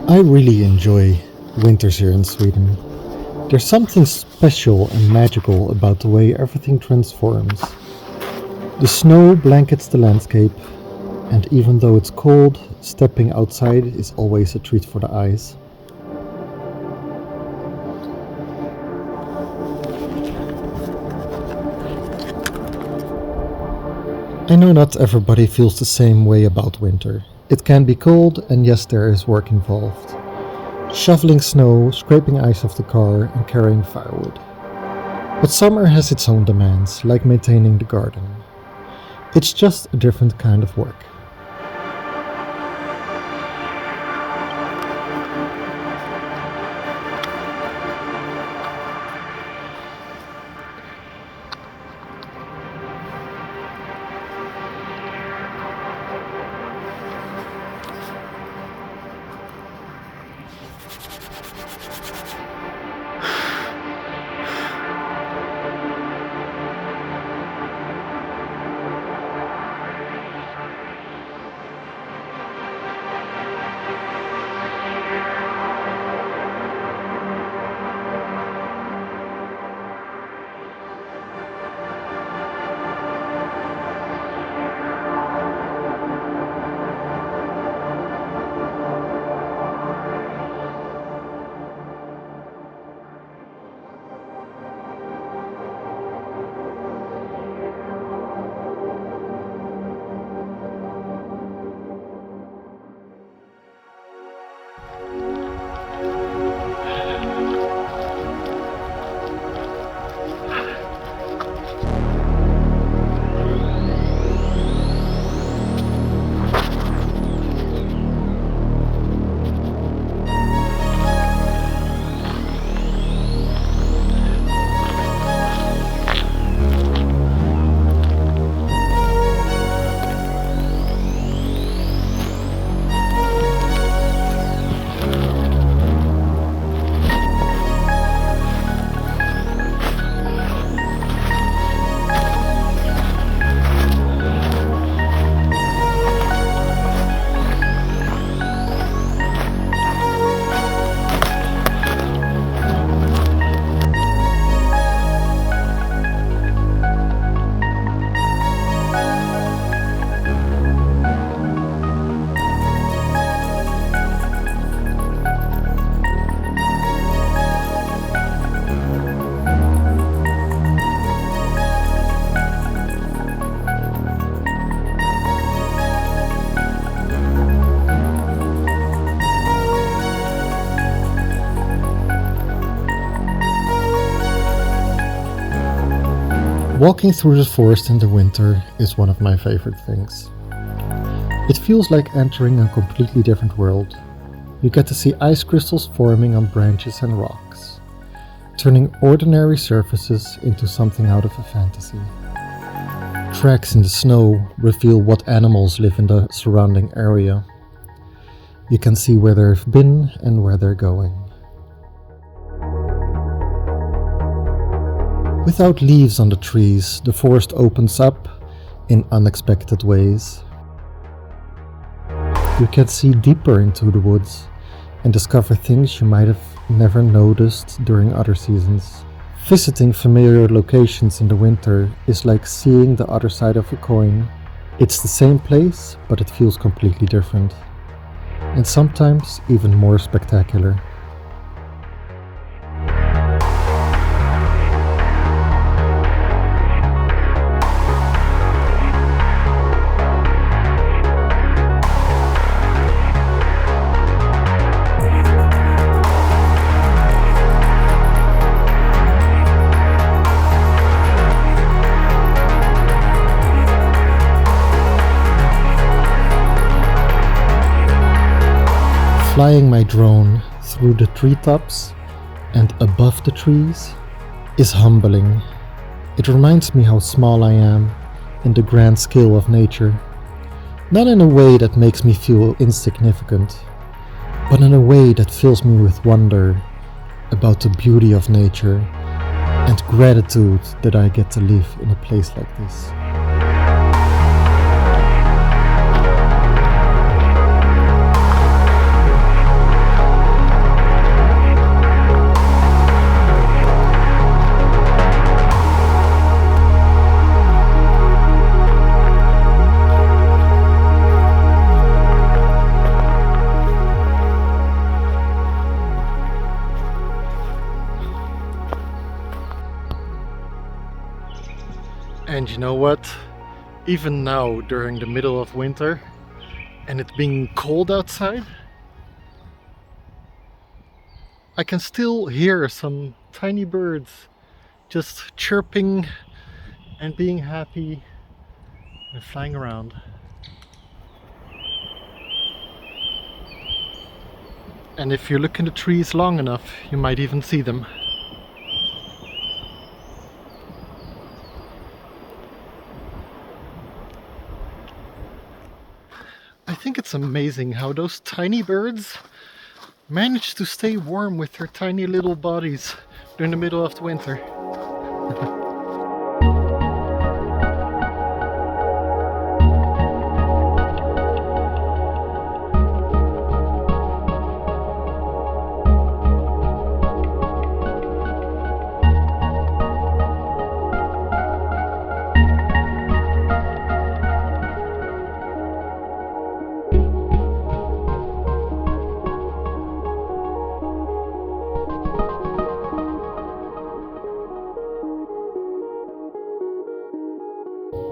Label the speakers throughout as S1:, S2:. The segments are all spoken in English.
S1: I really enjoy winters here in Sweden. There's something special and magical about the way everything transforms. The snow blankets the landscape, and even though it's cold, stepping outside is always a treat for the eyes. I know not everybody feels the same way about winter. It can be cold, and yes, there is work involved. Shoveling snow, scraping ice off the car, and carrying firewood. But summer has its own demands, like maintaining the garden. It's just a different kind of work. Walking through the forest in the winter is one of my favorite things. It feels like entering a completely different world. You get to see ice crystals forming on branches and rocks, turning ordinary surfaces into something out of a fantasy. Tracks in the snow reveal what animals live in the surrounding area. You can see where they've been and where they're going. Without leaves on the trees, the forest opens up in unexpected ways. You can see deeper into the woods and discover things you might have never noticed during other seasons. Visiting familiar locations in the winter is like seeing the other side of a coin. It's the same place, but it feels completely different. And sometimes even more spectacular. Flying my drone through the treetops and above the trees is humbling. It reminds me how small I am in the grand scale of nature. Not in a way that makes me feel insignificant, but in a way that fills me with wonder about the beauty of nature and gratitude that I get to live in a place like this. And you know what? Even now, during the middle of winter, and it being cold outside, I can still hear some tiny birds just chirping and being happy and flying around. And if you look in the trees long enough, you might even see them. I think it's amazing how those tiny birds manage to stay warm with their tiny little bodies during the middle of the winter.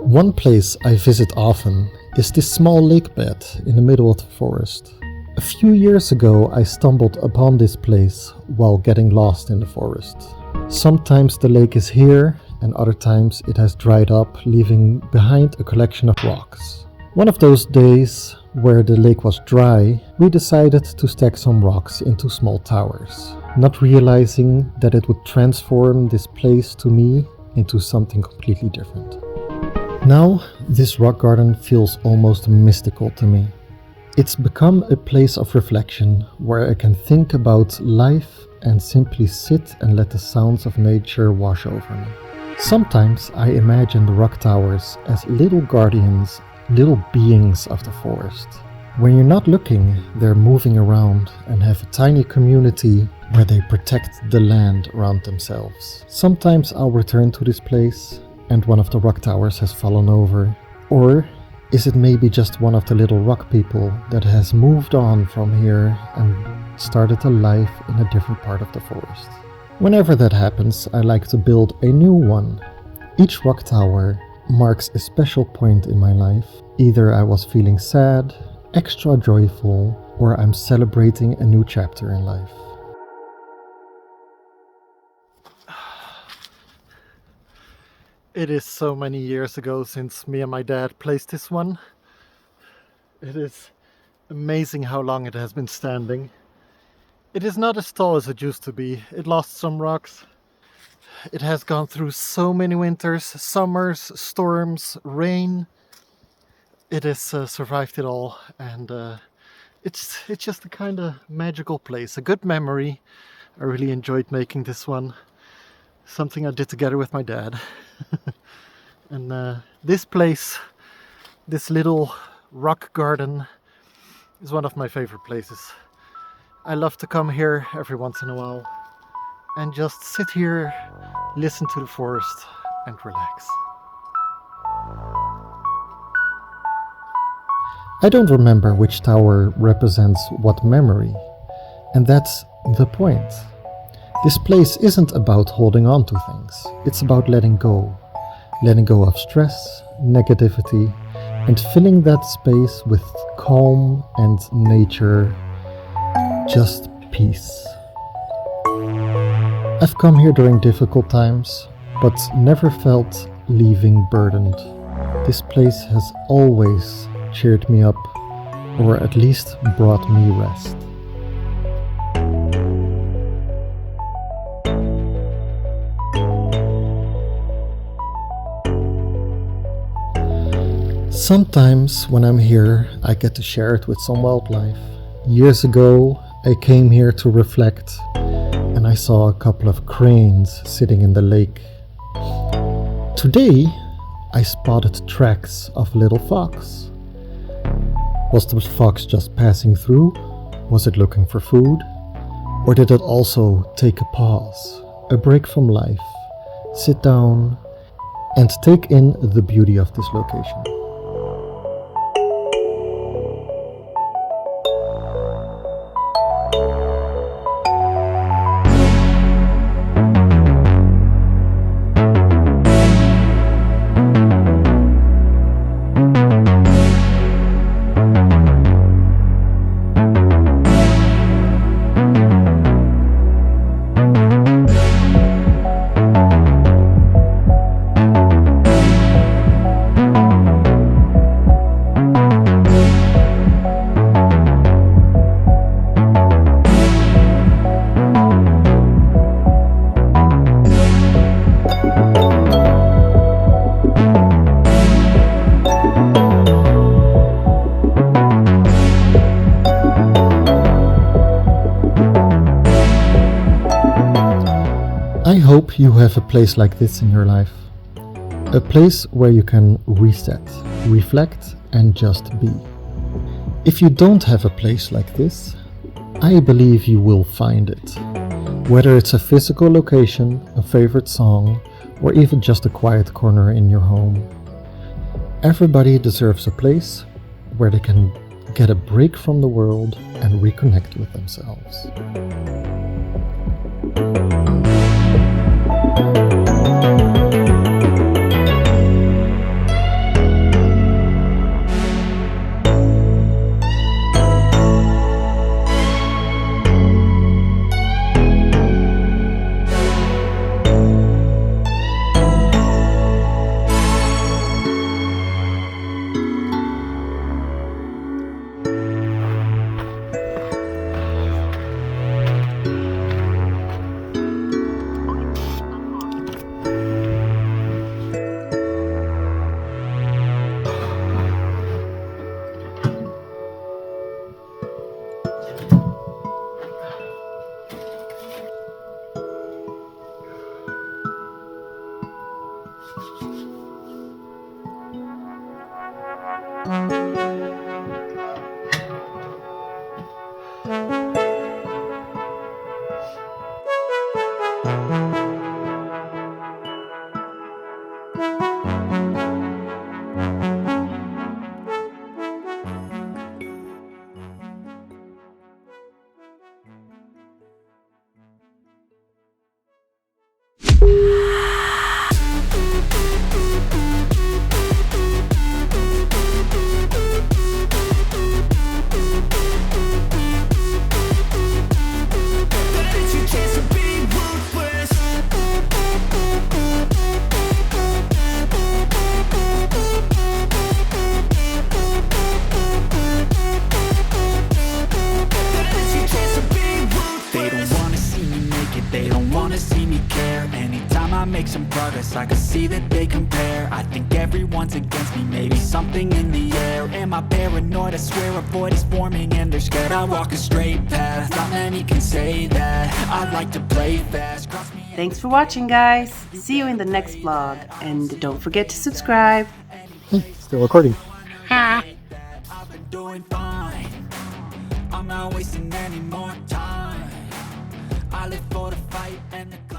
S1: One place I visit often is this small lake bed in the middle of the forest. A few years ago I stumbled upon this place while getting lost in the forest. Sometimes the lake is here and other times it has dried up, leaving behind a collection of rocks. One of those days where the lake was dry, we decided to stack some rocks into small towers, not realizing that it would transform this place to me into something completely different. Now, this rock garden feels almost mystical to me. It's become a place of reflection where I can think about life and simply sit and let the sounds of nature wash over me. Sometimes I imagine the rock towers as little guardians, little beings of the forest. When you're not looking, they're moving around and have a tiny community where they protect the land around themselves. Sometimes I'll return to this place and one of the rock towers has fallen over. Or is it maybe just one of the little rock people that has moved on from here and started a life in a different part of the forest? Whenever that happens, I like to build a new one. Each rock tower marks a special point in my life. Either I was feeling sad, extra joyful, or I'm celebrating a new chapter in life. It is so many years ago since me and my dad placed this one. It is amazing how long it has been standing. It is not as tall as it used to be. It lost some rocks. It has gone through so many winters, summers, storms, rain. It has survived it all, and it's just a kind of magical place. A good memory. I really enjoyed making this one. Something I did together with my dad. And this place, this little rock garden, is one of my favorite places. I love to come here every once in a while and just sit here, listen to the forest and relax. I don't remember which tower represents what memory, and that's the point. This place isn't about holding on to things, it's about letting go. Letting go of stress, negativity, and filling that space with calm and nature, just peace. I've come here during difficult times, but never felt leaving burdened. This place has always cheered me up, or at least brought me rest. Sometimes when I'm here, I get to share it with some wildlife. Years ago, I came here to reflect, and I saw a couple of cranes sitting in the lake. Today, I spotted tracks of a little fox. Was the fox just passing through? Was it looking for food? Or did it also take a pause, a break from life, sit down, and take in the beauty of this location? hope you have a place like this in your life. A place where you can reset, reflect, and just be. If you don't have a place like this, I believe you will find it. Whether it's a physical location, a favorite song, or even just a quiet corner in your home. Everybody deserves a place where they can get a break from the world and reconnect with themselves.
S2: Make some progress, I can see that they compare. I think everyone's against me, maybe something in the air. Am I paranoid? I swear a void is forming and they're scared I walk a straight path. Not many can say that. I like to play fast.
S3: Thanks for watching, guys. See you in the next vlog, and don't forget to subscribe.
S1: Still recording.
S2: I've been doing fine. I'm not wasting any more time. I live for the fight and the